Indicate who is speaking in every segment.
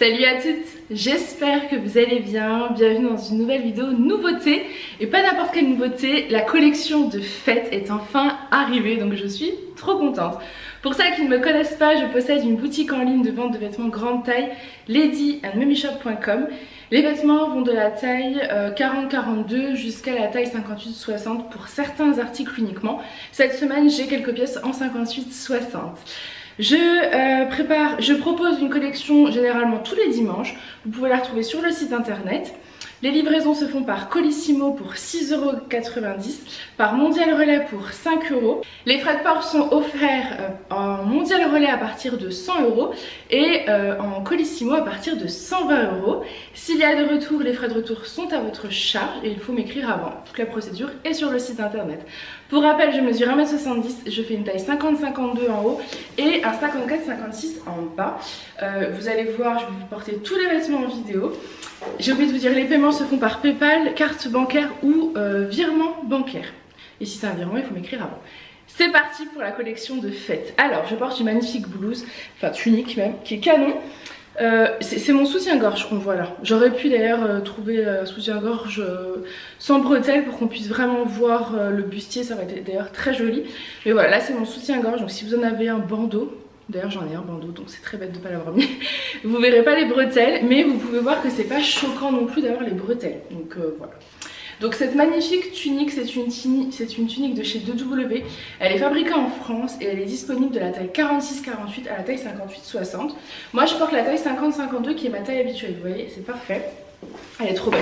Speaker 1: Salut à toutes, j'espère que vous allez bien, bienvenue dans une nouvelle vidéo nouveauté. Et pas n'importe quelle nouveauté, la collection de fêtes est enfin arrivée, donc je suis trop contente. Pour celles qui ne me connaissent pas, je possède une boutique en ligne de vente de vêtements grande taille, ladyandmummyshop.com. Les vêtements vont de la taille 40-42 jusqu'à la taille 58-60 pour certains articles uniquement. Cette semaine, j'ai quelques pièces en 58-60. Je propose une collection généralement tous les dimanches. Vous pouvez la retrouver sur le site internet. Les livraisons se font par Colissimo pour 6,90 €, par Mondial Relais pour 5 €. Les frais de port sont offerts en Mondial Relais à partir de 100 € et en Colissimo à partir de 120 €. S'il y a des retours, les frais de retour sont à votre charge et il faut m'écrire avant. Toute la procédure est sur le site internet. Pour rappel, je mesure 1,70 m, je fais une taille 50-52 en haut et un 54-56 en bas. Vous allez voir, je vais vous porter tous les vêtements en vidéo. J'ai oublié de vous dire, les paiements se font par PayPal, carte bancaire ou virement bancaire. Et si c'est un virement, il faut m'écrire avant. C'est parti pour la collection de fêtes. Alors, je porte une magnifique blouse, enfin tunique même, qui est canon. C'est mon soutien-gorge qu'on voit là. J'aurais pu d'ailleurs trouver un soutien-gorge sans bretelles pour qu'on puisse vraiment voir le bustier, ça aurait été d'ailleurs très joli. Mais voilà, là c'est mon soutien-gorge, donc si vous en avez un bandeau, d'ailleurs j'en ai un bandeau donc c'est très bête de ne pas l'avoir mis, vous verrez pas les bretelles, mais vous pouvez voir que c'est pas choquant non plus d'avoir les bretelles. Donc voilà. Donc cette magnifique tunique, c'est une tunique de chez 2W. Elle est fabriquée en France et elle est disponible de la taille 46-48 à la taille 58-60. Moi je porte la taille 50-52 qui est ma taille habituelle, vous voyez, c'est parfait. Elle est trop belle.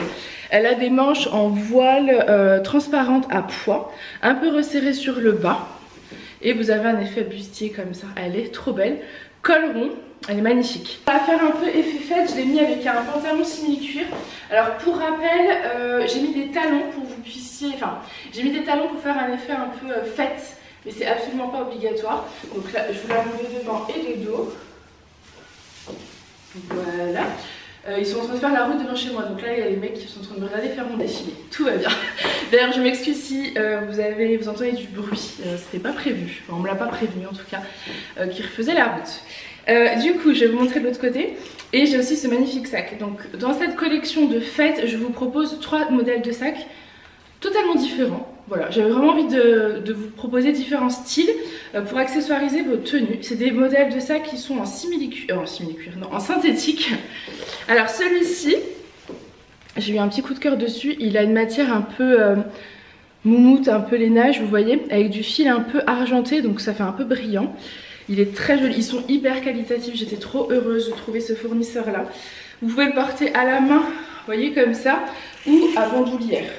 Speaker 1: Elle a des manches en voile transparente à pois, un peu resserrées sur le bas. Et vous avez un effet bustier comme ça, elle est trop belle. Col rond, elle est magnifique. On va faire un peu effet fête, je l'ai mis avec un pantalon simili-cuir. Alors pour rappel, j'ai mis des talons pour que vous puissiez, j'ai mis des talons pour faire un effet un peu fête, mais c'est absolument pas obligatoire. Donc là, je vous l'ai enlevé devant et de dos. Voilà. Ils sont en train de faire la route devant chez moi, donc là il y a les mecs qui sont en train de me regarder faire mon défilé. Tout va bien. D'ailleurs je m'excuse si vous entendez du bruit, c'était pas prévu, enfin, on me l'a pas prévenu en tout cas, qui refaisait la route. Du coup je vais vous montrer de l'autre côté et j'ai aussi ce magnifique sac. Donc dans cette collection de fêtes je vous propose 3 modèles de sacs totalement différents. Voilà, j'avais vraiment envie de vous proposer différents styles pour accessoiriser vos tenues. C'est des modèles de sacs qui sont en en synthétique. Alors celui-ci, j'ai eu un petit coup de cœur dessus. Il a une matière un peu moumoute, un peu lainage, vous voyez, avec du fil un peu argenté, donc ça fait un peu brillant. Il est très joli, ils sont hyper qualitatifs, j'étais trop heureuse de trouver ce fournisseur-là. Vous pouvez le porter à la main, vous voyez, comme ça, ou à bandoulière.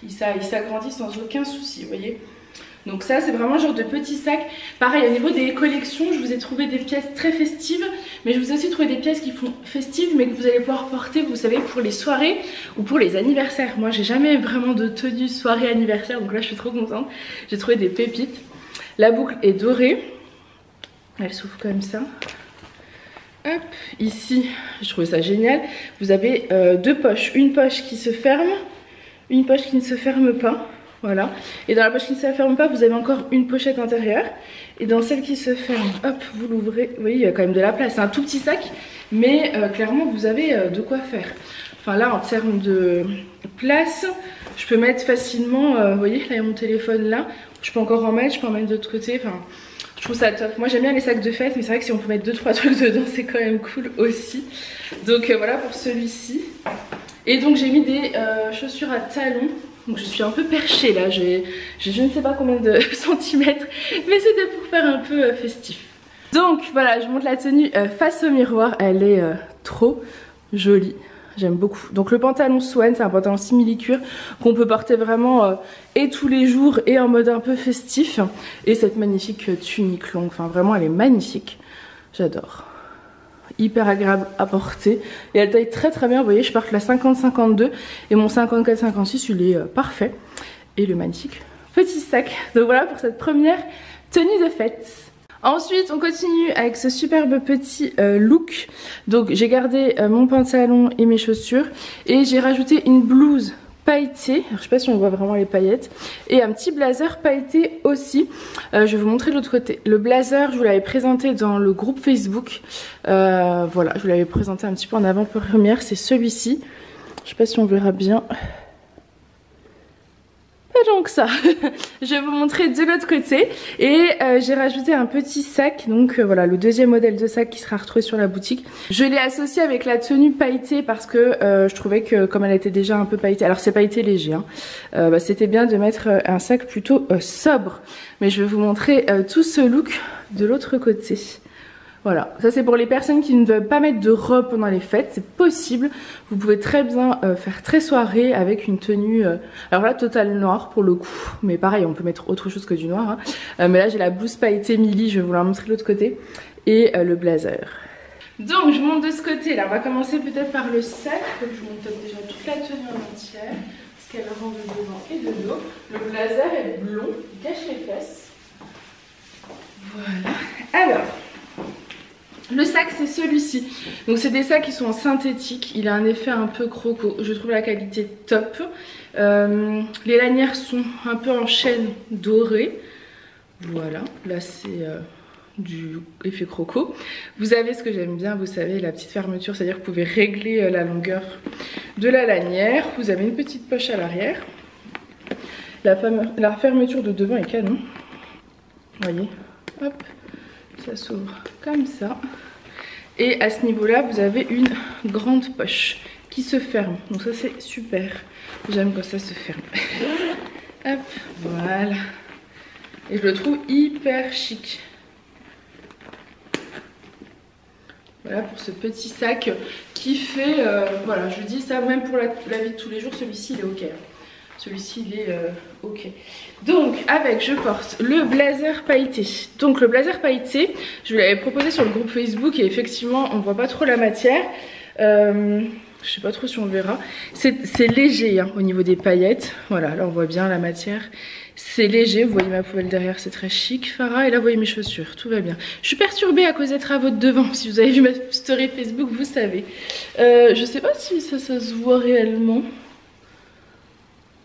Speaker 1: Il s'agrandit sans aucun souci, vous voyez. Donc ça c'est vraiment genre de petits sacs. Pareil au niveau des collections, je vous ai trouvé des pièces très festives, mais je vous ai aussi trouvé des pièces qui font festives mais que vous allez pouvoir porter, vous savez, pour les soirées ou pour les anniversaires. Moi j'ai jamais vraiment de tenue soirée anniversaire, donc là je suis trop contente. J'ai trouvé des pépites. La boucle est dorée, elle s'ouvre comme ça. Hop, ici je trouve ça génial. Vous avez deux poches, une poche qui se ferme, une poche qui ne se ferme pas. Voilà, et dans la poche qui ne se ferme pas, vous avez encore une pochette intérieure. Et dans celle qui se ferme, hop, vous l'ouvrez. Vous voyez, il y a quand même de la place. C'est un tout petit sac, mais clairement, vous avez de quoi faire. Enfin là, en termes de place, je peux mettre facilement, vous voyez, là, il y a mon téléphone là. Je peux encore en mettre, je peux en mettre de l'autre côté. Enfin, je trouve ça top. Moi, j'aime bien les sacs de fête, mais c'est vrai que si on peut mettre 2-3 trucs dedans, c'est quand même cool aussi. Donc voilà pour celui-ci. Et donc, j'ai mis des chaussures à talons. Donc je suis un peu perchée là, j'ai je ne sais pas combien de centimètres, mais c'était pour faire un peu festif. Donc voilà, je monte la tenue face au miroir, elle est trop jolie, j'aime beaucoup. Donc le pantalon Swan, c'est un pantalon simili-cuir qu'on peut porter vraiment et tous les jours et en mode un peu festif. Et cette magnifique tunique longue, enfin vraiment elle est magnifique, j'adore. Hyper agréable à porter et elle taille très très bien, vous voyez je porte la 50-52 et mon 54-56 il est parfait. Et le magnifique petit sac. Donc voilà pour cette première tenue de fête. Ensuite on continue avec ce superbe petit look. Donc j'ai gardé mon pantalon et mes chaussures et j'ai rajouté une blouse pailleté. Alors, je sais pas si on voit vraiment les paillettes. Et un petit blazer pailleté aussi. Je vais vous montrer de l'autre côté. Le blazer, je vous l'avais présenté dans le groupe Facebook. Voilà, je vous l'avais présenté un petit peu en avant-première. C'est celui-ci. Je sais pas si on verra bien. Donc ça, je vais vous montrer de l'autre côté et j'ai rajouté un petit sac, donc voilà le deuxième modèle de sac qui sera retrouvé sur la boutique. Je l'ai associé avec la tenue pailletée parce que je trouvais que comme elle était déjà un peu pailletée, alors c'est pailleté léger, hein, c'était bien de mettre un sac plutôt sobre. Mais je vais vous montrer tout ce look de l'autre côté. Voilà, ça c'est pour les personnes qui ne veulent pas mettre de robe pendant les fêtes, c'est possible. Vous pouvez très bien faire très soirée avec une tenue, alors là total noir pour le coup, mais pareil on peut mettre autre chose que du noir, hein. Mais là j'ai la blouse pailletée Milly, je vais vous la montrer de l'autre côté, et le blazer. Donc je monte de ce côté là, on va commencer peut-être par le sac, donc je monte déjà toute la tenue en entière, parce qu'elle rend de devant et de dos. Le blazer est blond, il cache les fesses. Voilà, alors... Le sac c'est celui-ci, donc c'est des sacs qui sont en synthétique, il a un effet un peu croco, je trouve la qualité top. Les lanières sont un peu en chaîne dorée, voilà, là c'est du effet croco. Vous avez ce que j'aime bien, vous savez, la petite fermeture, c'est-à-dire que vous pouvez régler la longueur de la lanière. Vous avez une petite poche à l'arrière, la fermeture de devant est canon, vous voyez, hop. Ça s'ouvre comme ça. Et à ce niveau là vous avez une grande poche qui se ferme. Donc ça c'est super. J'aime quand ça se ferme. Hop, voilà. Et je le trouve hyper chic. Voilà pour ce petit sac qui fait... voilà, je dis ça même pour la vie de tous les jours, celui-ci il est ok. Celui-ci il est ok. Donc avec je porte le blazer pailleté. Donc le blazer pailleté, je vous l'avais proposé sur le groupe Facebook et effectivement on voit pas trop la matière. Je sais pas trop si on le verra. C'est léger hein, au niveau des paillettes. Voilà, là on voit bien la matière. C'est léger, vous voyez ma poubelle derrière, c'est très chic, Farah. Et là vous voyez mes chaussures, tout va bien. Je suis perturbée à cause des travaux de devant. Si vous avez vu ma story Facebook, vous savez. Je sais pas si ça se voit réellement.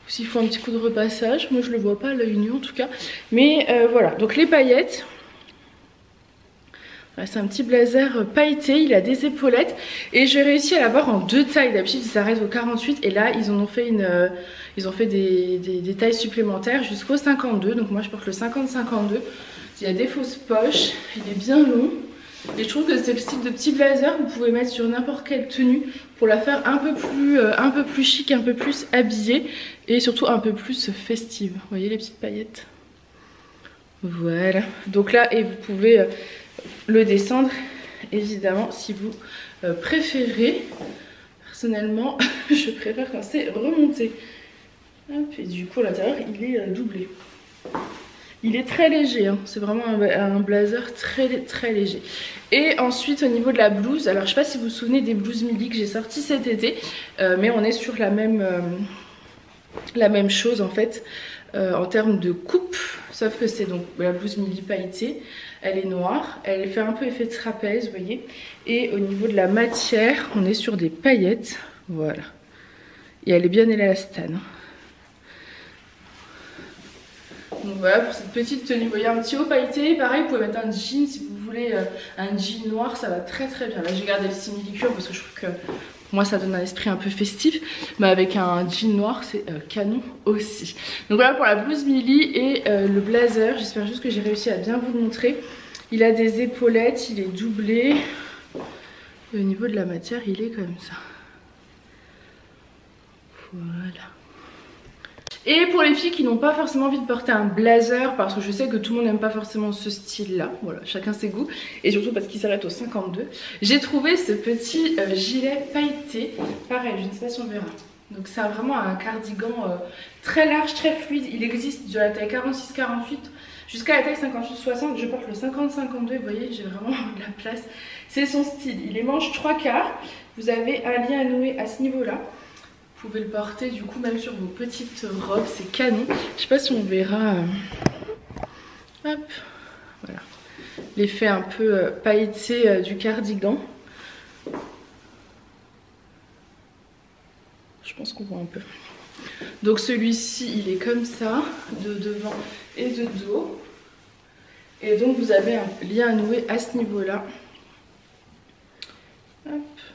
Speaker 1: S'il faut un petit coup de repassage, moi je le vois pas à l'œil nu en tout cas. Mais voilà, donc les paillettes. Voilà, c'est un petit blazer pailleté, il a des épaulettes. Et j'ai réussi à l'avoir en deux tailles. D'habitude il s'arrête au 48 et là ils en ont fait ils ont fait des tailles supplémentaires jusqu'au 52. Donc moi je porte le 50-52. Il y a des fausses poches, il est bien long. Et je trouve que c'est le style de petit blazer que vous pouvez mettre sur n'importe quelle tenue pour la faire un peu plus chic, un peu plus habillée et surtout un peu plus festive. Vous voyez les petites paillettes? Voilà. Donc là, et vous pouvez le descendre évidemment si vous préférez. Personnellement, je préfère quand c'est remonté. Hop, et du coup, à l'intérieur, il est doublé. Il est très léger, hein. C'est vraiment un blazer très léger. Et ensuite au niveau de la blouse, alors je sais pas si vous vous souvenez des blouses Milly que j'ai sorties cet été, mais on est sur la même chose en fait, en termes de coupe, sauf que c'est donc la blouse Milly pailletée, elle est noire, elle fait un peu effet trapèze, vous voyez, et au niveau de la matière, on est sur des paillettes, voilà, et elle est bien élastane. Donc voilà pour cette petite tenue, vous voyez un petit haut pailleté, pareil vous pouvez mettre un jean si vous voulez, un jean noir ça va très bien. Là j'ai gardé le simili-cuir parce que je trouve que pour moi ça donne un esprit un peu festif, mais avec un jean noir c'est canon aussi. Donc voilà pour la blouse Milly et le blazer, j'espère juste que j'ai réussi à bien vous le montrer. Il a des épaulettes, il est doublé, et au niveau de la matière il est comme ça. Voilà. Et pour les filles qui n'ont pas forcément envie de porter un blazer, parce que je sais que tout le monde n'aime pas forcément ce style là, voilà, chacun ses goûts, et surtout parce qu'il s'arrête au 52, j'ai trouvé ce petit gilet pailleté, pareil, je ne sais pas si on verra. Donc c'est vraiment un cardigan très large, très fluide, il existe de la taille 46-48 jusqu'à la taille 58-60, je porte le 50-52, vous voyez j'ai vraiment de la place, c'est son style, il est manche 3/4, vous avez un lien à nouer à ce niveau là. Vous pouvez le porter du coup même sur vos petites robes, c'est canon. Je sais pas si on verra. Hop, voilà. L'effet un peu pailleté du cardigan. Je pense qu'on voit un peu. Donc celui-ci il est comme ça, de devant et de dos. Et donc vous avez un lien à nouer à ce niveau-là.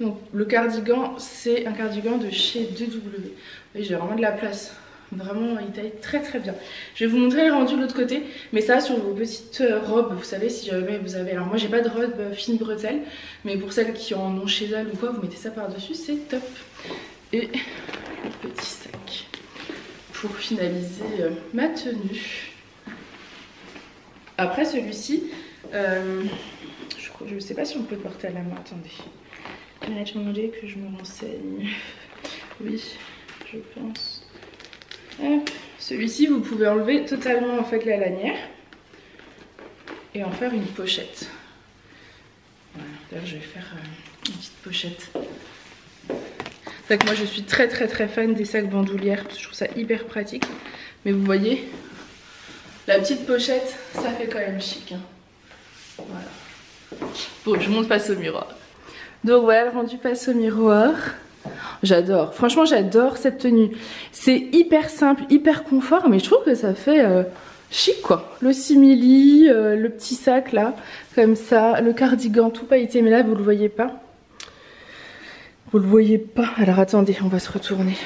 Speaker 1: Donc le cardigan, c'est un cardigan de chez 2W. Oui, j'ai vraiment de la place. Vraiment, il taille très très bien. Je vais vous montrer le rendu de l'autre côté. Mais ça, sur vos petites robes, vous savez, si jamais vous avez... Alors moi, j'ai pas de robe fine bretelle. Mais pour celles qui en ont chez elles ou quoi, vous mettez ça par-dessus, c'est top. Et le petit sac pour finaliser ma tenue. Après celui-ci, je sais pas si on peut le porter à la main. Attendez. Il a demandé que je me renseigne. Oui, je pense. Celui-ci, vous pouvez enlever totalement en fait la lanière et en faire une pochette. Voilà, d'ailleurs je vais faire une petite pochette. C'est vrai que moi je suis très fan des sacs bandoulières parce que je trouve ça hyper pratique. Mais vous voyez, la petite pochette, ça fait quand même chic. Hein. Voilà. Bon, je monte face au miroir. Donc voilà le rendu face au miroir. J'adore, franchement j'adore cette tenue. C'est hyper simple, hyper confort, mais je trouve que ça fait chic quoi. Le simili, le petit sac là, comme ça, le cardigan tout pailleté, mais là vous le voyez pas. Vous le voyez pas. Alors attendez, on va se retourner.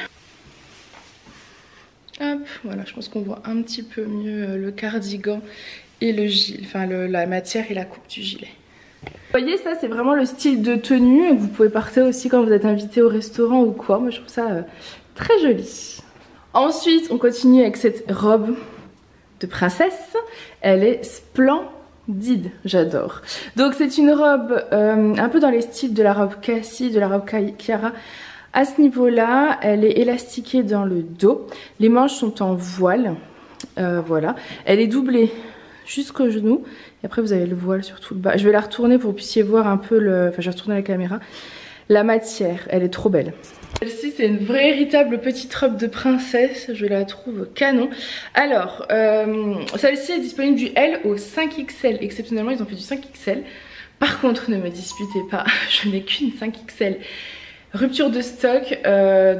Speaker 1: Hop, voilà, je pense qu'on voit un petit peu mieux le cardigan et le gilet, enfin la matière et la coupe du gilet. Vous voyez, ça c'est vraiment le style de tenue que vous pouvez porter aussi quand vous êtes invité au restaurant ou quoi. Moi je trouve ça très joli. Ensuite on continue avec cette robe de princesse. Elle est splendide, j'adore. Donc c'est une robe un peu dans les styles de la robe Cassie, de la robe Chiara. À ce niveau là, elle est élastiquée dans le dos. Les manches sont en voile. Voilà, elle est doublée jusqu'au genou et après vous avez le voile sur tout le bas. Je vais la retourner pour que vous puissiez voir un peu le... Enfin je vais retourner la caméra. La matière, elle est trop belle. Celle-ci c'est une véritable petite robe de princesse, je la trouve canon. Alors, celle-ci est disponible du L au 5XL, exceptionnellement ils ont fait du 5XL. Par contre ne me disputez pas, je n'ai qu'une 5XL. Rupture de stock,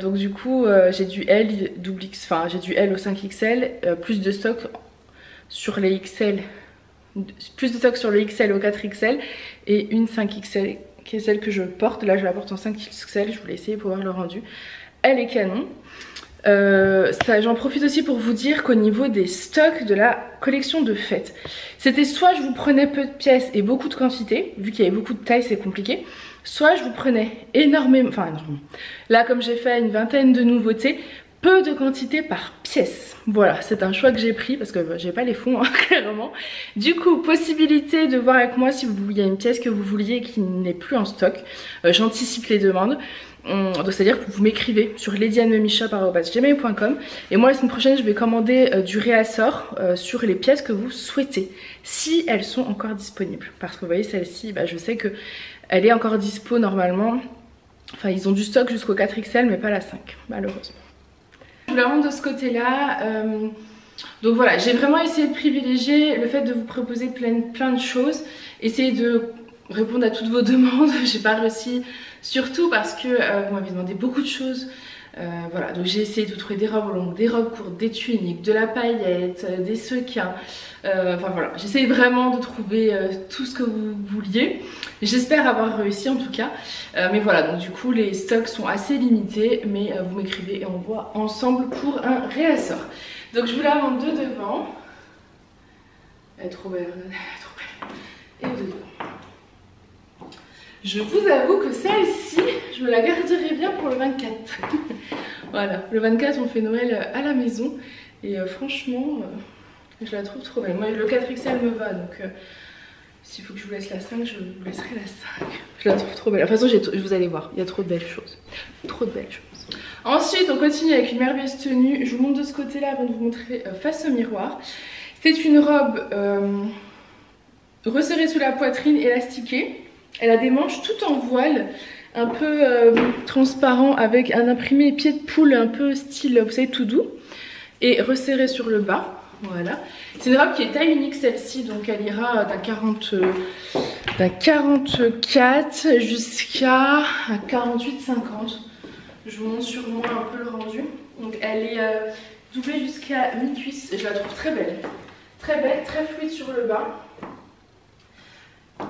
Speaker 1: donc du coup j'ai du L double X, enfin j'ai du L au 5XL, plus de stock sur les XL, plus de stock sur le XL au 4XL et une 5XL qui est celle que je porte. Là je la porte en 5XL, je voulais essayer pour voir le rendu. Elle est canon. J'en profite aussi pour vous dire qu'au niveau des stocks de la collection de fête, c'était soit je vous prenais peu de pièces et beaucoup de quantité, vu qu'il y avait beaucoup de tailles c'est compliqué, soit je vous prenais énormément, enfin énormément. Là comme j'ai fait une vingtaine de nouveautés, peu de quantité par pièce. Voilà, c'est un choix que j'ai pris parce que j'ai pas les fonds, hein, clairement. Du coup, possibilité de voir avec moi si il y a une pièce que vous vouliez et qui n'est plus en stock. J'anticipe les demandes. Donc c'est-à-dire que vous m'écrivez sur ladyannemicha@gmail.com et moi la semaine prochaine je vais commander du réassort sur les pièces que vous souhaitez, si elles sont encore disponibles. Parce que vous voyez celle-ci, je sais que elle est encore dispo normalement. Enfin ils ont du stock jusqu'au 4XL mais pas la 5 malheureusement. Je vous la montre de ce côté là. Donc voilà, j'ai vraiment essayé de privilégier le fait de vous proposer plein de choses. Essayer de répondre à toutes vos demandes. J'ai pas réussi, surtout parce que vous m'avez demandé beaucoup de choses. Voilà, donc j'ai essayé de trouver des robes longues, des robes courtes, des tuniques, de la paillette, des sequins. Enfin voilà, j'essaye vraiment de trouver tout ce que vous vouliez. J'espère avoir réussi en tout cas. Mais voilà, donc du coup les stocks sont assez limités. Mais vous m'écrivez et on voit ensemble pour un réassort. Donc je vous la montre de devant. Elle est trop belle, elle est trop belle. Et de devant. Je vous avoue que celle-ci, je me la garderai bien pour le 24. Voilà, le 24 on fait Noël à la maison. Et franchement, je la trouve trop belle. Moi le 4XL me va, donc s'il faut que je vous laisse la 5, je vous laisserai la 5. Je la trouve trop belle. De toute façon, vous allez voir, il y a trop de belles choses. Trop de belles choses. Ensuite, on continue avec une merveilleuse tenue. Je vous montre de ce côté-là avant de vous montrer face au miroir. C'est une robe resserrée sous la poitrine, élastiquée. Elle a des manches tout en voile, un peu transparent, avec un imprimé pied de poule un peu style, vous savez, tout doux. Et resserré sur le bas. Voilà, c'est une robe qui est taille unique celle-ci, donc elle ira d'un 44 jusqu'à 48-50. Je vous montre sur moi un peu le rendu. Donc elle est doublée jusqu'à mi-cuisse et je la trouve très belle. Très belle, très fluide sur le bas.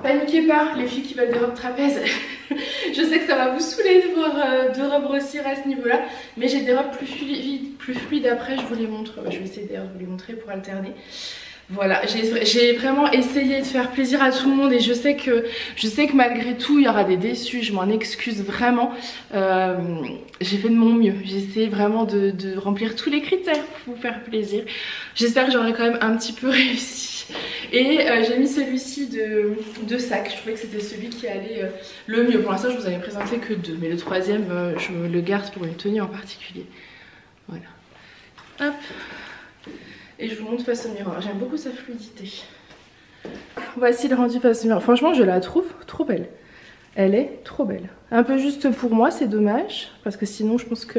Speaker 1: Paniquez pas les filles qui veulent des robes trapèzes. Je sais que ça va vous saouler de voir deux robes grossir à ce niveau là. Mais j'ai des robes plus fluides après, je vous les montre. Je vais essayer d'ailleurs de vous les montrer pour alterner. Voilà, j'ai vraiment essayé de faire plaisir à tout le monde et je sais que malgré tout il y aura des déçus, je m'en excuse vraiment. J'ai fait de mon mieux, j'ai essayé vraiment de remplir tous les critères pour vous faire plaisir. J'espère que j'aurai quand même un petit peu réussi. Et j'ai mis celui-ci de sac, je trouvais que c'était celui qui allait le mieux. Pour l'instant je vous avais présenté que 2, mais le troisième je me le garde pour une tenue en particulier. Voilà. Hop. Et je vous montre face au miroir, j'aime beaucoup sa fluidité. Voici le rendu face au miroir, franchement je la trouve trop belle. Elle est trop belle. Un peu juste pour moi, c'est dommage, parce que sinon je pense que...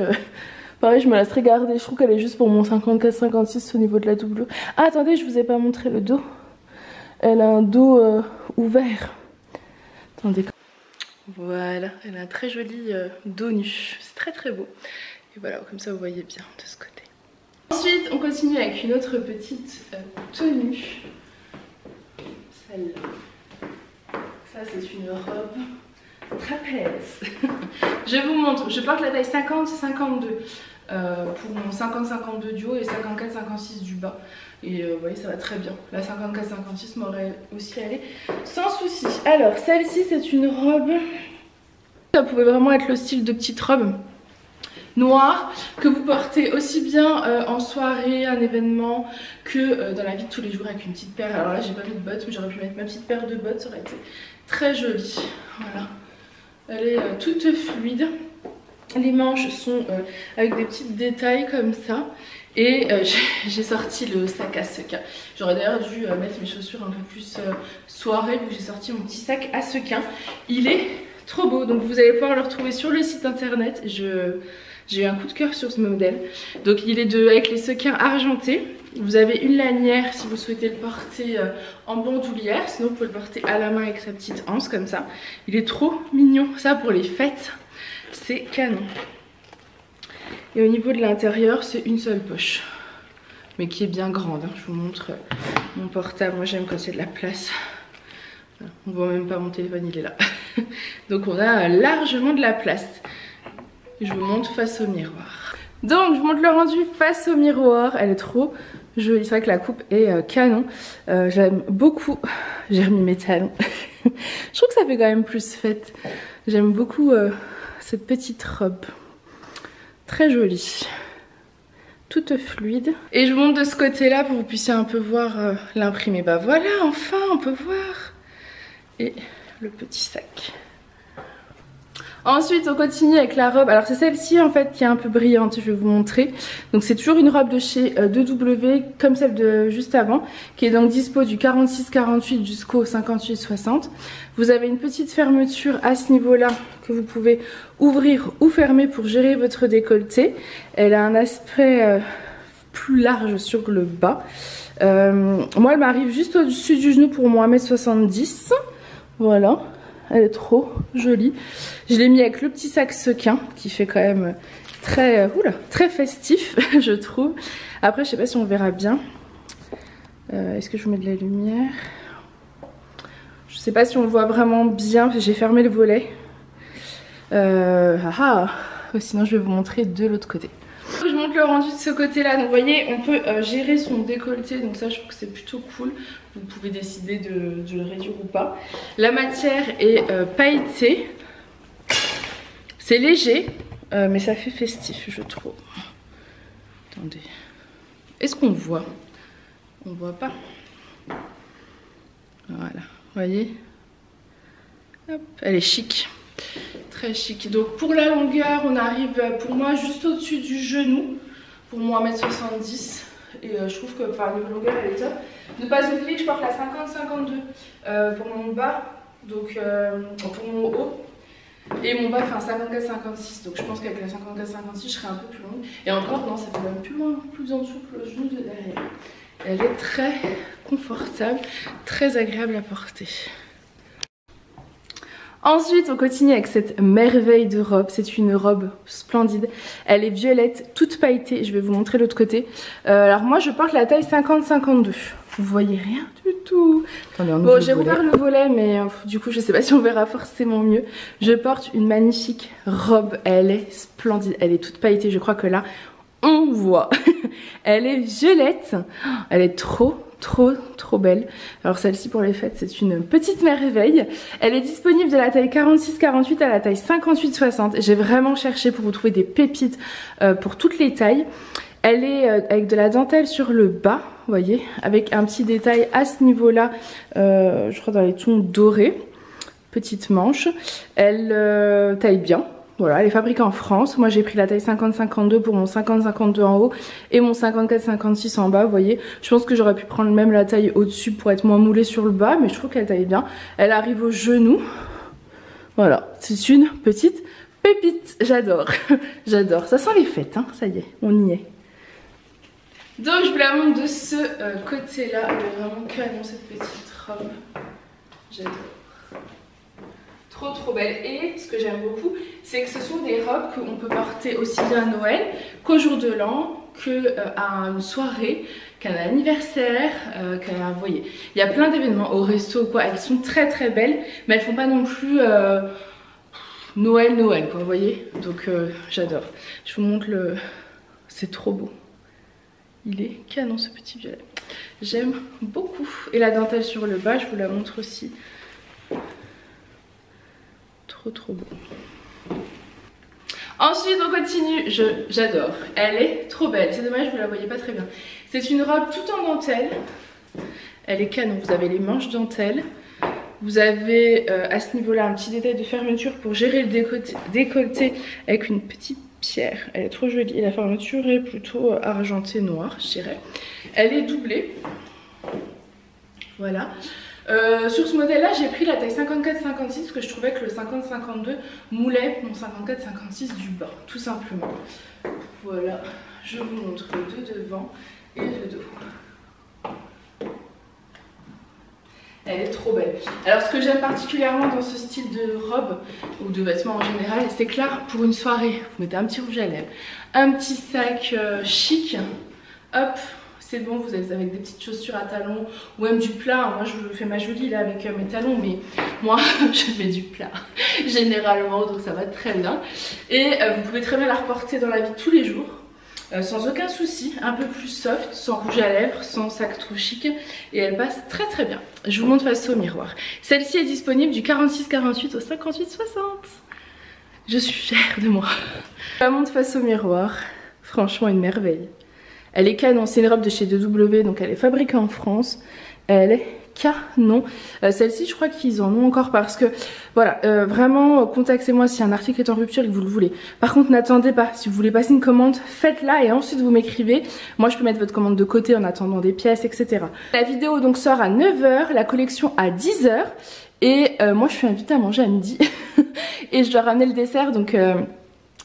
Speaker 1: Pareil, je me laisserai garder, je trouve qu'elle est juste pour mon 54-56 au niveau de la doublure. Ah attendez, je vous ai pas montré le dos. Elle a un dos ouvert. Attendez. Voilà, elle a un très joli dos nu, c'est très très beau. Et voilà, comme ça vous voyez bien de ce côté. Ensuite, on continue avec une autre petite tenue. Celle-là. Ça, c'est une robe trapèze. Je vous montre. Je porte la taille 50-52 pour mon 50-52 du haut et 54-56 du bas. Et vous voyez, ça va très bien. La 54-56 m'aurait aussi allé sans souci. Alors, celle-ci, c'est une robe. Ça pouvait vraiment être le style de petite robe noir que vous portez aussi bien en soirée, un événement, que dans la vie de tous les jours avec une petite paire. Alors là j'ai pas mis de bottes mais j'aurais pu mettre ma petite paire de bottes, ça aurait été très joli. Voilà, elle est toute fluide. Les manches sont avec des petits détails comme ça. Et j'ai sorti le sac à sequins. J'aurais d'ailleurs dû mettre mes chaussures un peu plus soirée, vu que j'ai sorti mon petit sac à sequins. Il est trop beau, donc vous allez pouvoir le retrouver sur le site internet. J'ai eu un coup de cœur sur ce modèle. Donc il est avec les sequins argentés. Vous avez une lanière si vous souhaitez le porter en bandoulière. Sinon vous pouvez le porter à la main avec sa petite anse comme ça. Il est trop mignon. Ça pour les fêtes, c'est canon. Et au niveau de l'intérieur, c'est une seule poche. Mais qui est bien grande. Hein. Je vous montre mon portable. Moi j'aime quand il y a de la place. Voilà. On voit même pas mon téléphone, il est là. Donc on a largement de la place. Je vous montre face au miroir. Donc je vous montre le rendu face au miroir. Elle est trop jolie. C'est vrai que la coupe est canon. J'aime beaucoup. J'ai remis mes talons. Je trouve que ça fait quand même plus fête. J'aime beaucoup cette petite robe. Très jolie. Toute fluide. Et je vous montre de ce côté là pour que vous puissiez un peu voir l'imprimé. Bah voilà, enfin on peut voir. Et le petit sac. Ensuite on continue avec la robe, alors c'est celle-ci en fait qui est un peu brillante, je vais vous montrer. Donc c'est toujours une robe de chez 2W comme celle de juste avant, qui est donc dispo du 46-48 jusqu'au 58-60. Vous avez une petite fermeture à ce niveau-là que vous pouvez ouvrir ou fermer pour gérer votre décolleté. Elle a un aspect plus large sur le bas. Moi elle m'arrive juste au-dessus du genou pour mon 1m70. Voilà. Elle est trop jolie. Je l'ai mis avec le petit sac sequin qui fait quand même très, très festif, je trouve. Après, je sais pas si on verra bien. Est-ce que je vous mets de la lumière? Je sais pas si on le voit vraiment bien. J'ai fermé le volet. Sinon, je vais vous montrer de l'autre côté. Je montre le rendu de ce côté là, donc vous voyez on peut gérer son décolleté, donc ça je trouve que c'est plutôt cool. Vous pouvez décider de le réduire ou pas. La matière est pailletée, c'est léger mais ça fait festif je trouve. Attendez, est-ce qu'on voit? On voit pas. Voilà, vous voyez. Hop, elle est chic. Très chic. Donc pour la longueur, on arrive pour moi juste au-dessus du genou. Pour mon 1m70. Et je trouve que par niveau longueur, elle est top. Ne pas oublier que je porte la 50-52 pour mon bas. Donc pour mon haut. Et mon bas fait un 54-56. Donc je pense qu'avec la 54-56, je serai un peu plus longue. Et encore, non, ça fait même plus loin, plus en dessous que le genou de derrière. Elle est très confortable, très agréable à porter. Ensuite, on continue avec cette merveille de robe. C'est une robe splendide. Elle est violette, toute pailletée. Je vais vous montrer l'autre côté. Alors moi, je porte la taille 50-52. Vous voyez rien du tout. Attendez, bon, j'ai ouvert le volet, mais du coup, je sais pas si on verra forcément mieux. Je porte une magnifique robe. Elle est splendide. Elle est toute pailletée. Je crois que là, on voit. Elle est violette. Elle est trop belle. Alors celle-ci pour les fêtes, c'est une petite merveille. Elle est disponible de la taille 46-48 à la taille 58-60. J'ai vraiment cherché pour vous trouver des pépites pour toutes les tailles. Elle est avec de la dentelle sur le bas, vous voyez, avec un petit détail à ce niveau-là, je crois dans les tons dorés. Petite manche. Elle taille bien. Voilà, elle est fabriquée en France. Moi j'ai pris la taille 50-52 pour mon 50-52 en haut et mon 54-56 en bas, vous voyez. Je pense que j'aurais pu prendre même la taille au-dessus pour être moins moulée sur le bas, mais je trouve qu'elle taille bien. Elle arrive au genou. Voilà, c'est une petite pépite. J'adore, j'adore. Ça sent les fêtes, hein, ça y est, on y est. Donc je vous la montre de ce côté-là. Elle est vraiment canon cette petite robe. J'adore. Trop belle. Et ce que j'aime beaucoup, c'est que ce sont des robes qu'on peut porter aussi bien à Noël qu'au jour de l'an, qu'à une soirée, qu'à un anniversaire, vous voyez, il y a plein d'événements au resto ou quoi. Elles sont très belles, mais elles font pas non plus Noël quoi, vous voyez. Donc j'adore. Je vous montre le... C'est trop beau. Il est canon ce petit violet. J'aime beaucoup. Et la dentelle sur le bas, je vous la montre aussi. Trop beau. Ensuite on continue. J'adore. Elle est trop belle. C'est dommage vous la voyez pas très bien. C'est une robe toute en dentelle. Elle est canon. Vous avez les manches dentelle. Vous avez à ce niveau là un petit détail de fermeture pour gérer le décolleté avec une petite pierre. Elle est trop jolie. Et la fermeture est plutôt argentée noire, je dirais. Elle est doublée. Voilà. Sur ce modèle là j'ai pris la taille 54-56 parce que je trouvais que le 50-52 moulait mon 54-56 du bas, tout simplement. Voilà, je vous montre le de devant et le dos. Elle est trop belle. Alors ce que j'aime particulièrement dans ce style de robe ou de vêtements en général, c'est que là pour une soirée, vous mettez un petit rouge à lèvres, un petit sac chic, hop, c'est bon, vous êtes avec des petites chaussures à talons ou même du plat. Moi je fais ma jolie là avec mes talons, mais moi je mets du plat généralement, donc ça va très bien. Et vous pouvez très bien la reporter dans la vie de tous les jours sans aucun souci, un peu plus soft, sans rouge à lèvres, sans sac trop chic, et elle passe très bien. Je vous montre face au miroir. Celle-ci est disponible du 46-48 au 58-60. Je suis fière de moi. Je la montre face au miroir, franchement une merveille. Elle est canon, c'est une robe de chez 2W, donc elle est fabriquée en France. Elle est canon. Celle-ci, je crois qu'ils en ont encore parce que, voilà, vraiment, contactez-moi si un article est en rupture et que vous le voulez. Par contre, n'attendez pas. Si vous voulez passer une commande, faites-la et ensuite vous m'écrivez. Moi, je peux mettre votre commande de côté en attendant des pièces, etc. La vidéo donc sort à 9 h, la collection à 10 h. Et moi, je suis invitée à manger à midi. Et je dois ramener le dessert, donc...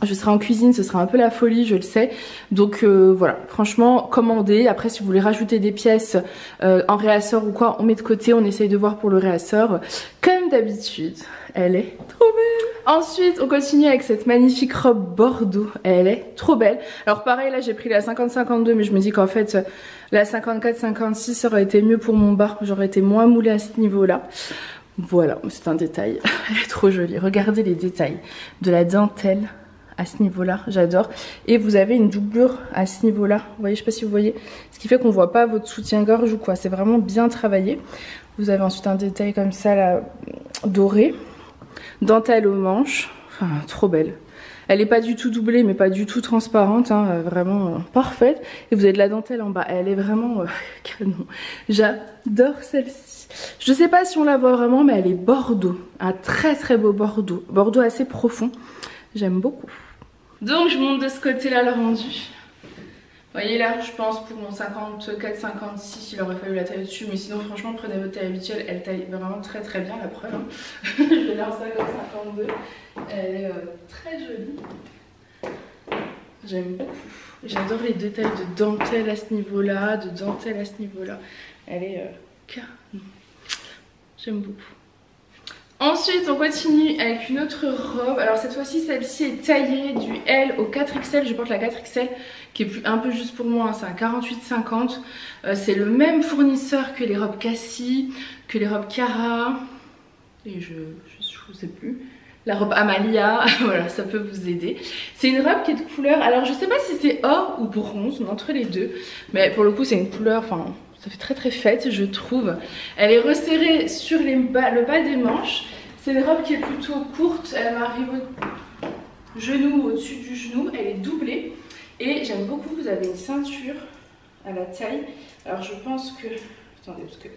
Speaker 1: je serai en cuisine, ce sera un peu la folie, je le sais. Donc voilà, franchement, commandez. Après, si vous voulez rajouter des pièces en réassort ou quoi, on met de côté, on essaye de voir pour le réassort. Comme d'habitude, elle est trop belle. Ensuite, on continue avec cette magnifique robe bordeaux. Elle est trop belle. Alors pareil, là, j'ai pris la 50-52, mais je me dis qu'en fait, la 54-56 aurait été mieux pour mon bas. J'aurais été moins moulée à ce niveau-là. Voilà, c'est un détail. Elle est trop jolie. Regardez les détails de la dentelle. À ce niveau là, j'adore. Et vous avez une doublure à ce niveau là, vous voyez, je sais pas si vous voyez, ce qui fait qu'on voit pas votre soutien-gorge ou quoi, c'est vraiment bien travaillé. Vous avez ensuite un détail comme ça là, doré, dentelle aux manches, enfin trop belle. Elle est pas du tout doublée mais pas du tout transparente, hein, vraiment parfaite. Et vous avez de la dentelle en bas, elle est vraiment canon. J'adore celle-ci. Je sais pas si on la voit vraiment, mais elle est bordeaux, un très beau bordeaux, bordeaux assez profond. J'aime beaucoup. Donc je monte de ce côté là le rendu. Vous voyez là, je pense pour mon 54-56 il aurait fallu la taille au-dessus, mais sinon franchement prenez votre taille habituelle, elle taille vraiment très bien, la preuve, hein. Je vais la 52, elle est très jolie. J'aime beaucoup. J'adore les détails de dentelle à ce niveau là, de dentelle à ce niveau là. Elle est canon. J'aime beaucoup. Ensuite on continue avec une autre robe. Alors cette fois-ci celle-ci est taillée du L au 4XL. Je porte la 4XL qui est un peu juste pour moi, hein. C'est un 48,50. C'est le même fournisseur que les robes Cassie, que les robes Cara. Et je sais plus. La robe Amalia, voilà, ça peut vous aider. C'est une robe qui est de couleur, alors je sais pas si c'est or ou bronze, mais entre les deux. Mais pour le coup c'est une couleur, enfin ça fait très fête je trouve. Elle est resserrée sur le bas des manches. C'est une robe qui est plutôt courte, elle m'arrive au genou, au-dessus du genou. Elle est doublée et j'aime beaucoup, vous avez une ceinture à la taille. Alors je pense que, attendez parce que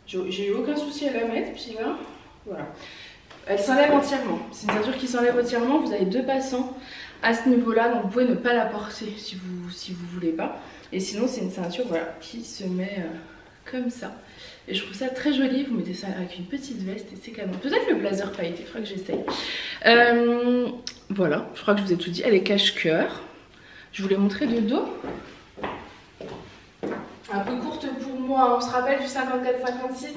Speaker 1: j'ai eu aucun souci à la mettre, puis là, voilà. Elle s'enlève entièrement, c'est une ceinture qui s'enlève entièrement, vous avez 2 passants à ce niveau là, donc vous pouvez ne pas la porter si vous voulez pas. Et sinon c'est une ceinture voilà, qui se met comme ça. Et je trouve ça très joli, vous mettez ça avec une petite veste et c'est canon. Peut-être le blazer pailleté, il faudra que j'essaye. Voilà, je crois que je vous ai tout dit, elle est cache-cœur. Je vous l'ai montré de dos. Un peu courte pour moi, on se rappelle du 54-56.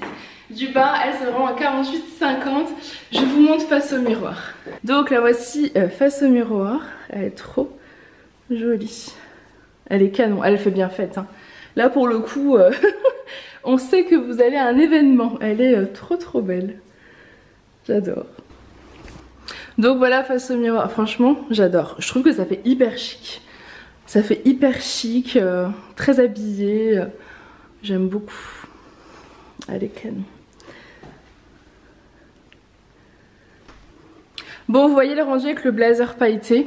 Speaker 1: Du bas, elle c'est vraiment un 48-50. Je vous montre face au miroir. Donc la voici face au miroir. Elle est trop jolie. Elle est canon, elle fait bien faite. Hein. Là pour le coup, on sait que vous allez à un événement. Elle est trop belle. J'adore. Donc voilà face au miroir. Franchement, j'adore. Je trouve que ça fait hyper chic. Ça fait hyper chic, très habillé. J'aime beaucoup. Elle est canon. Bon, vous voyez le rendu avec le blazer pailleté.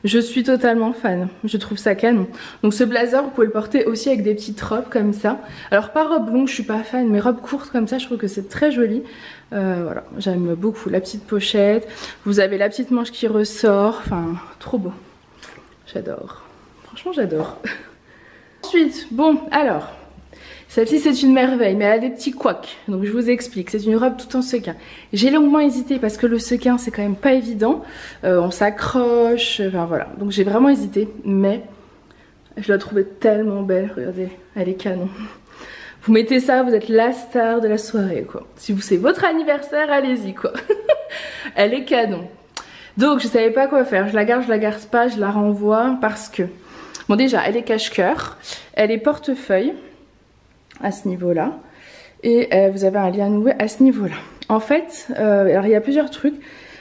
Speaker 1: Je suis totalement fan. Je trouve ça canon. Donc ce blazer, vous pouvez le porter aussi avec des petites robes comme ça. Alors pas robe longue, je suis pas fan, mais robe courte comme ça, je trouve que c'est très joli. Voilà, j'aime beaucoup. La petite pochette. Vous avez la petite manche qui ressort. Enfin, trop beau. J'adore. Franchement, j'adore. Ensuite, bon, alors... Celle-ci c'est une merveille mais elle a des petits couacs, donc je vous explique. C'est une robe tout en sequin. J'ai longuement hésité parce que le sequin c'est quand même pas évident. On s'accroche, enfin voilà. Donc j'ai vraiment hésité mais je la trouvais tellement belle. Regardez, elle est canon. Vous mettez ça, vous êtes la star de la soirée quoi. Si c'est votre anniversaire, allez-y quoi. Elle est canon. Donc je savais pas quoi faire. Je la garde pas, je la renvoie parce que... Bon déjà elle est cache-cœur, elle est portefeuille. À ce niveau là et vous avez un lien noué à ce niveau là. En fait alors il y a plusieurs trucs.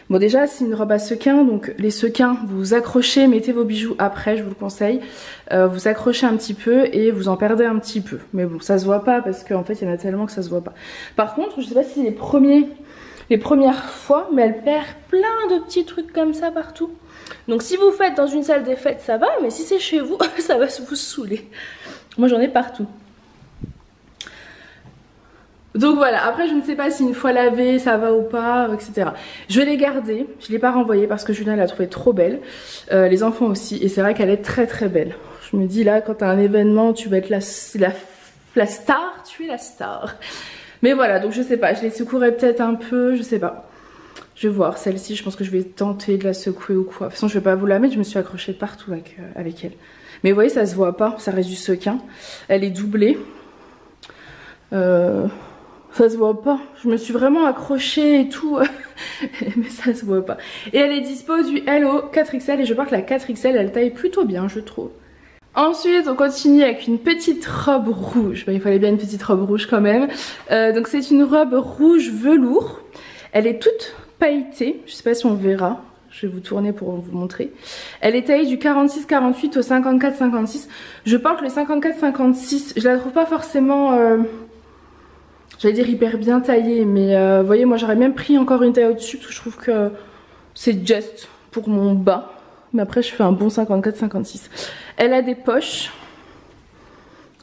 Speaker 1: Bon déjà c'est une robe à sequins, donc les sequins vous accrochez, mettez vos bijoux après, je vous le conseille. Vous accrochez un petit peu et vous en perdez un petit peu, mais bon ça se voit pas parce qu'en fait il y en a tellement que ça se voit pas. Par contre je sais pas si les premières fois, mais elle perd plein de petits trucs comme ça partout. Donc si vous faites dans une salle des fêtes ça va, mais si c'est chez vous ça va vous saouler. Moi j'en ai partout. Donc voilà, après je ne sais pas si une fois lavé ça va ou pas, etc. Je vais les garder, je ne l'ai pas renvoyée parce que Julien l'a trouvée trop belle. Les enfants aussi, et c'est vrai qu'elle est très belle. Je me dis là, quand tu as un événement, tu vas être la star, tu es la star. Mais voilà, donc je sais pas, je les secouerai peut-être un peu, je sais pas. Je vais voir, celle-ci je pense que je vais tenter de la secouer ou quoi. De toute façon je vais pas vous la mettre, je me suis accrochée partout avec elle. Mais vous voyez ça se voit pas, ça reste du sequin. Elle est doublée. Ça se voit pas, je me suis vraiment accrochée et tout, mais ça se voit pas. Et elle est dispo du L au 4XL et je pense que la 4XL elle taille plutôt bien je trouve. Ensuite on continue avec une petite robe rouge, il fallait bien une petite robe rouge quand même. Donc c'est une robe rouge velours, elle est toute pailletée, je sais pas si on verra. Je vais vous tourner pour vous montrer. Elle est taillée du 46-48 au 54-56. Je porte le 54-56, je la trouve pas forcément... J'allais dire hyper bien taillée, mais vous voyez, moi j'aurais même pris encore une taille au-dessus parce que je trouve que c'est just pour mon bas. Mais après, je fais un bon 54-56. Elle a des poches.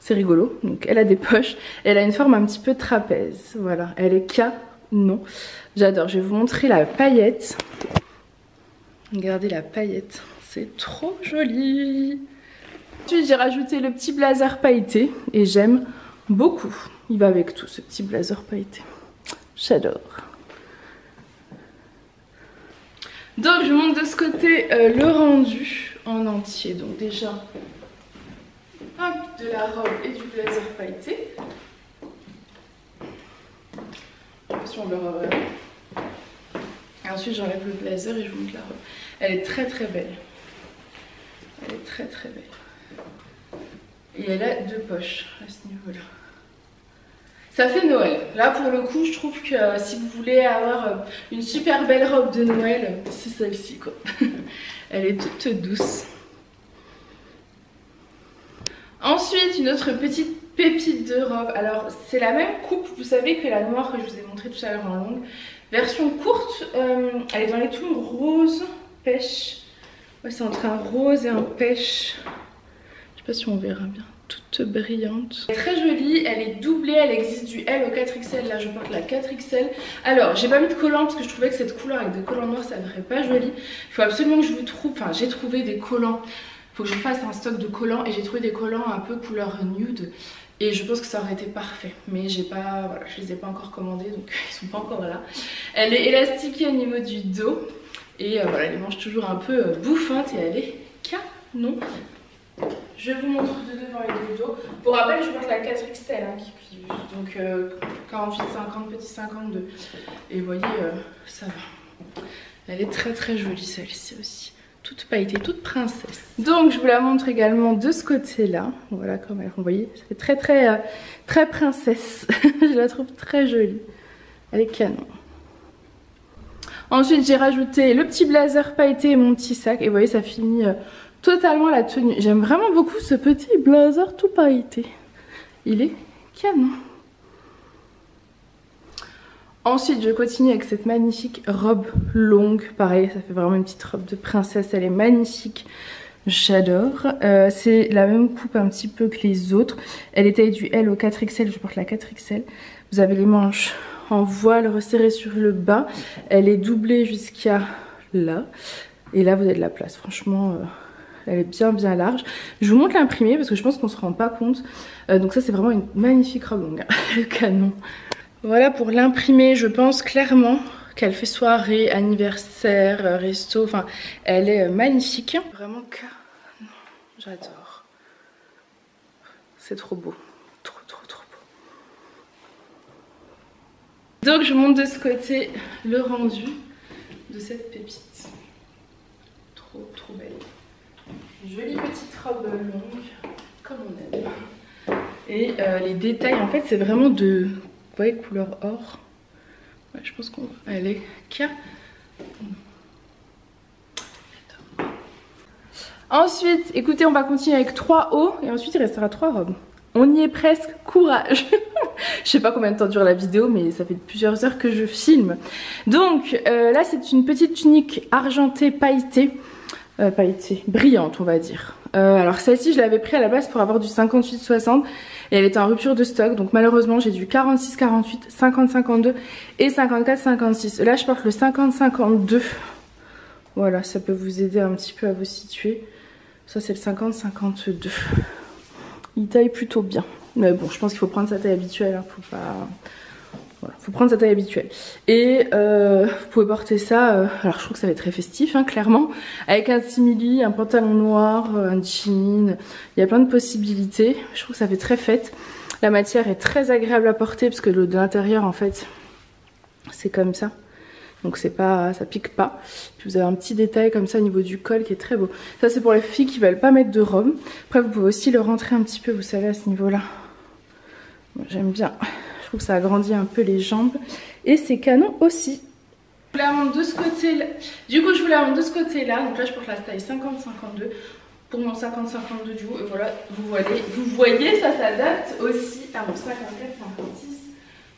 Speaker 1: C'est rigolo. Donc, elle a des poches. Elle a une forme un petit peu trapèze. Voilà, elle est canon. J'adore. Je vais vous montrer la paillette. Regardez la paillette. C'est trop joli. Ensuite, j'ai rajouté le petit blazer pailleté et j'aime beaucoup. Il va avec tout ce petit blazer pailleté. J'adore. Donc je montre de ce côté le rendu en entier. Donc déjà, hop, de la robe et du blazer pailleté. Je sais pas si on verra vraiment. Et ensuite j'enlève le blazer et je vous montre la robe. Elle est très très belle. Elle est très très belle. Et elle a 2 poches à ce niveau-là. Ça fait Noël. Là pour le coup je trouve que si vous voulez avoir une super belle robe de Noël, c'est celle-ci quoi. Elle est toute douce. Ensuite une autre petite pépite de robe. Alors c'est la même coupe, vous savez, que la noire que je vous ai montrée tout à l'heure en longue. Version courte, elle est dans les tons rose, pêche. Ouais, c'est entre un rose et un pêche. Je sais pas si on verra bien. Toute brillante. Elle est très jolie, elle est doublée, elle existe du L au 4XL, là je porte la 4XL. Alors j'ai pas mis de collant parce que je trouvais que cette couleur avec des collants noirs ça ne ferait pas joli. Il faut absolument que je vous trouve, enfin j'ai trouvé des collants, il faut que je fasse un stock de collants et j'ai trouvé des collants un peu couleur nude. Et je pense que ça aurait été parfait, mais j'ai pas, voilà, je les ai pas encore commandés donc ils sont pas encore là. Elle est élastiquée au niveau du dos et voilà, les manches toujours un peu bouffantes et elle est canon. Je vous montre de devant et de dos. Pour rappel, je porte la 4XL hein, qui plie, donc 48, 50, petit 52. Et vous voyez, ça va. Elle est très très jolie celle-ci aussi. Toute pailletée, toute princesse. Donc je vous la montre également de ce côté-là. Voilà comme elle, vous voyez, ça fait très princesse. Je la trouve très jolie. Elle est canon. Ensuite j'ai rajouté le petit blazer pailleté et mon petit sac. Et vous voyez, ça finit totalement la tenue. J'aime vraiment beaucoup ce petit blazer tout pailleté. Il est canon. Ensuite je continue avec cette magnifique robe longue. Pareil, ça fait vraiment une petite robe de princesse. Elle est magnifique. J'adore. C'est la même coupe un petit peu que les autres. Elle est taille du L au 4XL. Je porte la 4XL. Vous avez les manches en voile resserrées sur le bas. Elle est doublée jusqu'à là. Et là vous avez de la place. Franchement... elle est bien large. Je vous montre l'imprimé parce que je pense qu'on se rend pas compte. Donc ça c'est vraiment une magnifique robe longue. Le canon. Voilà pour l'imprimé. Je pense clairement qu'elle fait soirée, anniversaire, resto. Enfin elle est magnifique. Vraiment canon. J'adore. C'est trop beau. Trop beau. Donc je montre de ce côté le rendu de cette pépite. Trop belle. Jolie petite robe longue, comme on aime. Et les détails, en fait, c'est vraiment de, vous voyez, couleur or. Ouais, je pense qu'elle est canon. Ensuite, écoutez, on va continuer avec 3 hauts et ensuite il restera 3 robes. On y est presque, courage. Je sais pas combien de temps dure la vidéo, mais ça fait plusieurs heures que je filme. Donc là, c'est une petite tunique argentée pailletée. Pailletée, brillante on va dire. Alors celle-ci je l'avais pris à la base pour avoir du 58-60 et elle était en rupture de stock, donc malheureusement j'ai du 46-48, 50-52 et 54-56. Là je porte le 50-52. Voilà, ça peut vous aider un petit peu à vous situer. Ça c'est le 50-52. Il taille plutôt bien, mais bon je pense qu'il faut prendre sa taille habituelle, hein. Faut pas... Voilà, faut prendre sa taille habituelle. Et vous pouvez porter ça, alors je trouve que ça va être très festif, hein, clairement, avec un simili, un pantalon noir, un jean, il y a plein de possibilités. Je trouve que ça fait très fête. La matière est très agréable à porter parce que de l'intérieur en fait c'est comme ça. Donc c'est pas, ça pique pas. Puis vous avez un petit détail comme ça au niveau du col qui est très beau. Ça c'est pour les filles qui veulent pas mettre de robe. Après vous pouvez aussi le rentrer un petit peu, vous savez, à ce niveau là. J'aime bien. Je trouve que ça agrandit un peu les jambes. Et c'est canon aussi. Je voulais la montre de ce côté-là. Du coup, je voulais la montre de ce côté-là. Donc là, je porte la taille 50-52 pour mon 50-52 du haut. Et voilà, vous voyez, ça s'adapte aussi à mon 54-56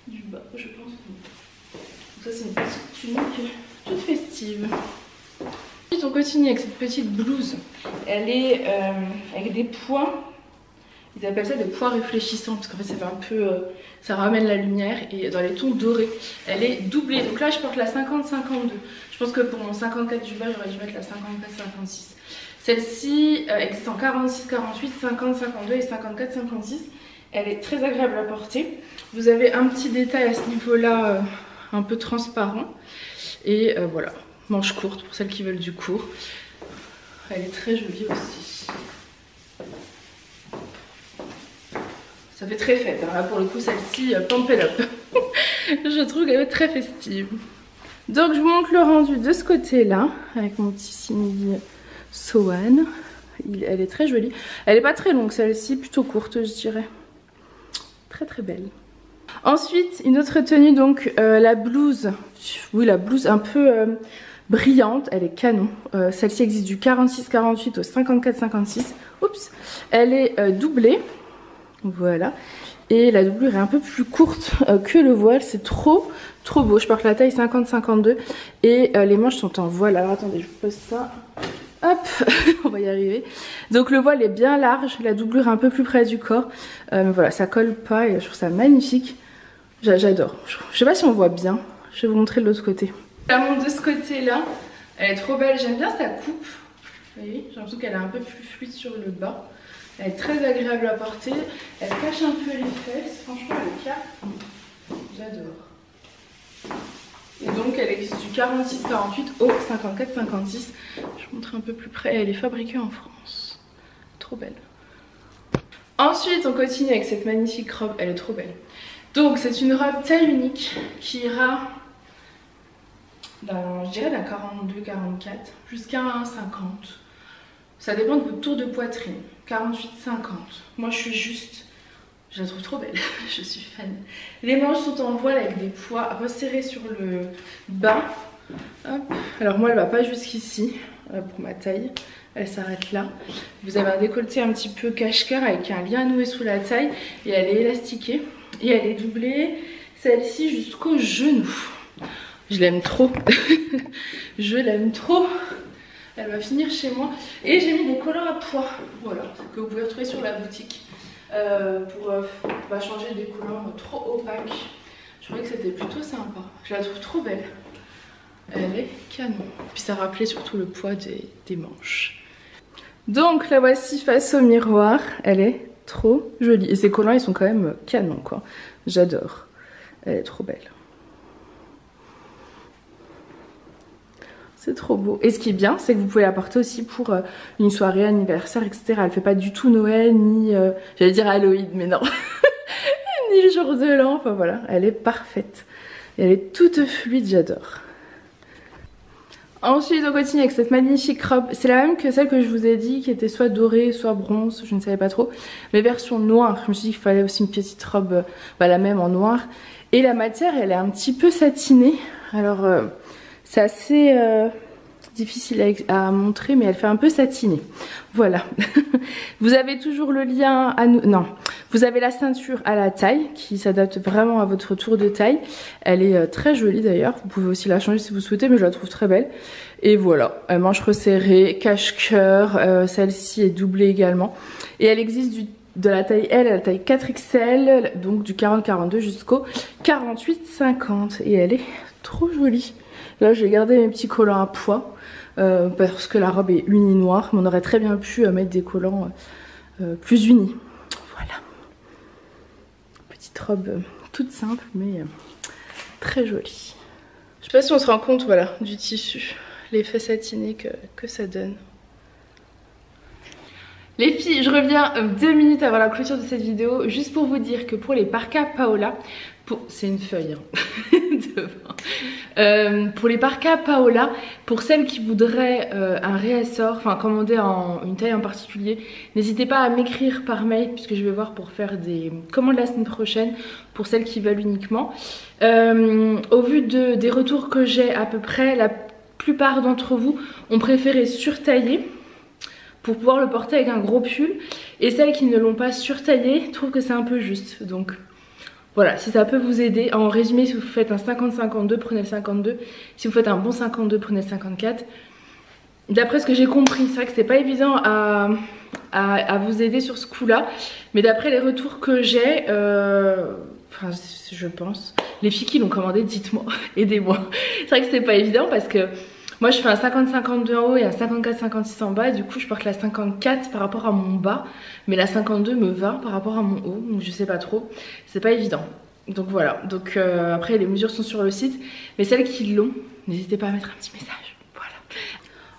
Speaker 1: du bas, je pense. Donc ça, c'est une petite tunique toute festive. Ensuite, on continue avec cette petite blouse. Elle est avec des points. Ils appellent ça des points réfléchissants parce qu'en fait ça fait un peu, ça ramène la lumière et dans les tons dorés. Elle est doublée, donc là je porte la 50-52. Je pense que pour mon 54 du bas j'aurais dû mettre la 54-56. Celle-ci existe en 46-48, 50-52 et 54-56. Elle est très agréable à porter. Vous avez un petit détail à ce niveau-là, un peu transparent. Et voilà, manche courte pour celles qui veulent du court. Elle est très jolie aussi. Ça fait très fête, hein. Là pour le coup celle-ci, pump it up. Je trouve qu'elle est très festive. Donc je vous montre le rendu de ce côté là avec mon petit simili Sohan. Elle est très jolie. Elle est pas très longue celle-ci, plutôt courte je dirais. Très très belle. Ensuite une autre tenue, donc la blouse. Oui, la blouse un peu brillante, elle est canon. Celle-ci existe du 46-48 au 54-56. Oups. Elle est doublée. Voilà. Et la doublure est un peu plus courte que le voile. C'est trop beau. Je porte la taille 50-52 et les manches sont en voile. Alors attendez, je vous pose ça. Hop, on va y arriver. Donc le voile est bien large, la doublure est un peu plus près du corps. Mais voilà, ça colle pas et je trouve ça magnifique. J'adore. Je sais pas si on voit bien. Je vais vous montrer de l'autre côté. La montre de ce côté-là, elle est trop belle. J'aime bien sa coupe. Vous voyez, j'ai l'impression qu'elle est un peu plus fluide sur le bas. Elle est très agréable à porter. Elle cache un peu les fesses. Franchement, elle est cap. J'adore. Et donc, elle existe du 46-48 au 54-56. Je vous montre un peu plus près. Elle est fabriquée en France. Trop belle. Ensuite, on continue avec cette magnifique robe. Elle est trop belle. Donc, c'est une robe taille unique qui ira, je dirais, d'un 42-44 jusqu'à un 50. Ça dépend de votre tour de poitrine. 48-50. Moi, je la trouve trop belle. Je suis fan. Les manches sont en voile avec des poids resserrés sur le bas. Hop. Alors moi, elle va pas jusqu'ici pour ma taille. Elle s'arrête là. Vous avez un décolleté un petit peu cache-cœur avec un lien noué sous la taille. Et elle est élastiquée. Et elle est doublée, celle-ci jusqu'au genou. Je l'aime trop. Je l'aime trop. Elle va finir chez moi. Et j'ai mis des collants à pois. Voilà, que vous pouvez retrouver sur la boutique. Pour changer des collants trop opaques. Je trouvais que c'était plutôt sympa. Je la trouve trop belle. Elle est canon. Puis ça rappelait surtout le poids des manches. Donc la voici face au miroir. Elle est trop jolie. Et ces collants ils sont quand même canon quoi. J'adore. Elle est trop belle. C'est trop beau. Et ce qui est bien, c'est que vous pouvez la porter aussi pour une soirée, anniversaire, etc. Elle fait pas du tout Noël, ni... j'allais dire Halloween, mais non. Ni le jour de l'an. Enfin voilà, elle est parfaite. Et elle est toute fluide, j'adore. Ensuite, on continue avec cette magnifique robe. C'est la même que celle que je vous ai dit, qui était soit dorée, soit bronze, je ne savais pas trop. Mais version noire. Je me suis dit qu'il fallait aussi une petite robe, la même en noir. Et la matière, elle est un petit peu satinée. Alors... c'est assez difficile à montrer, mais elle fait un peu satinée. Voilà. Vous avez toujours le lien à nous. Non. Vous avez la ceinture à la taille qui s'adapte vraiment à votre tour de taille. Elle est très jolie d'ailleurs. Vous pouvez aussi la changer si vous souhaitez, mais je la trouve très belle. Et voilà. Manche resserrée, cache-cœur. Celle-ci est doublée également. Et elle existe de la taille L à la taille 4XL, donc du 40-42 jusqu'au 48-50. Et elle est trop jolie. Là j'ai gardé mes petits collants à pois parce que la robe est unie noire, mais on aurait très bien pu mettre des collants plus unis. Voilà. Petite robe toute simple mais très jolie. Je sais pas si on se rend compte voilà, du tissu, l'effet satiné que ça donne. Les filles, je reviens 2 minutes avant la clôture de cette vidéo, juste pour vous dire que pour les parkas Paola, c'est une feuille hein, devant. Pour les parkas Paola, pour celles qui voudraient un réassort, enfin commander une taille en particulier, n'hésitez pas à m'écrire par mail puisque je vais voir pour faire des commandes la semaine prochaine pour celles qui veulent uniquement. Au vu des retours que j'ai à peu près, la plupart d'entre vous ont préféré surtailler pour pouvoir le porter avec un gros pull, et celles qui ne l'ont pas surtaillé trouvent que c'est un peu juste. Donc voilà, si ça peut vous aider. En résumé, si vous faites un 50-52, prenez le 52. Si vous faites un bon 52, prenez le 54. D'après ce que j'ai compris, c'est vrai que c'est pas évident à vous aider sur ce coup-là. Mais d'après les retours que j'ai, enfin je pense, les filles qui l'ont commandé, dites-moi, aidez-moi. C'est vrai que c'est pas évident parce que moi je fais un 50-52 en haut et un 54-56 en bas. Et du coup je porte la 54 par rapport à mon bas. Mais la 52 me va par rapport à mon haut. Donc je sais pas trop. C'est pas évident. Donc voilà. Donc après les mesures sont sur le site. Mais celles qui l'ont, n'hésitez pas à mettre un petit message. Voilà.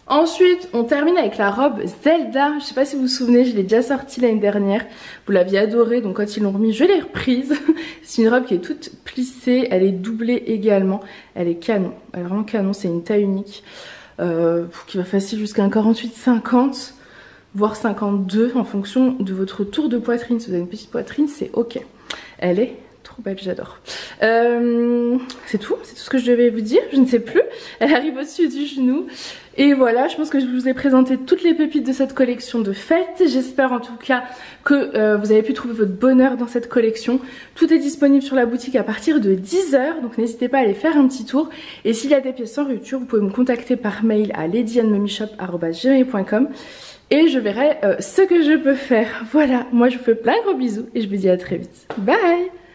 Speaker 1: Ensuite, on termine avec la robe Zelda. Je sais pas si vous vous souvenez, je l'ai déjà sortie l'année dernière. Vous l'aviez adorée, donc quand ils l'ont remis, je l'ai reprise. C'est une robe qui est toute plissée, elle est doublée également. Elle est canon, elle est vraiment canon, c'est une taille unique. Qui va facile jusqu'à un 48-50, voire 52 en fonction de votre tour de poitrine. Si vous avez une petite poitrine, c'est ok. Elle est trop belle, j'adore. C'est tout ce que je devais vous dire, je ne sais plus. Elle arrive au-dessus du genou. Et voilà, je pense que je vous ai présenté toutes les pépites de cette collection de fête. J'espère en tout cas que vous avez pu trouver votre bonheur dans cette collection. Tout est disponible sur la boutique à partir de 10 h, donc n'hésitez pas à aller faire un petit tour. Et s'il y a des pièces sans rupture, vous pouvez me contacter par mail à ladyandmummyshop@gmail.com et je verrai ce que je peux faire. Voilà, moi je vous fais plein de gros bisous et je vous dis à très vite. Bye!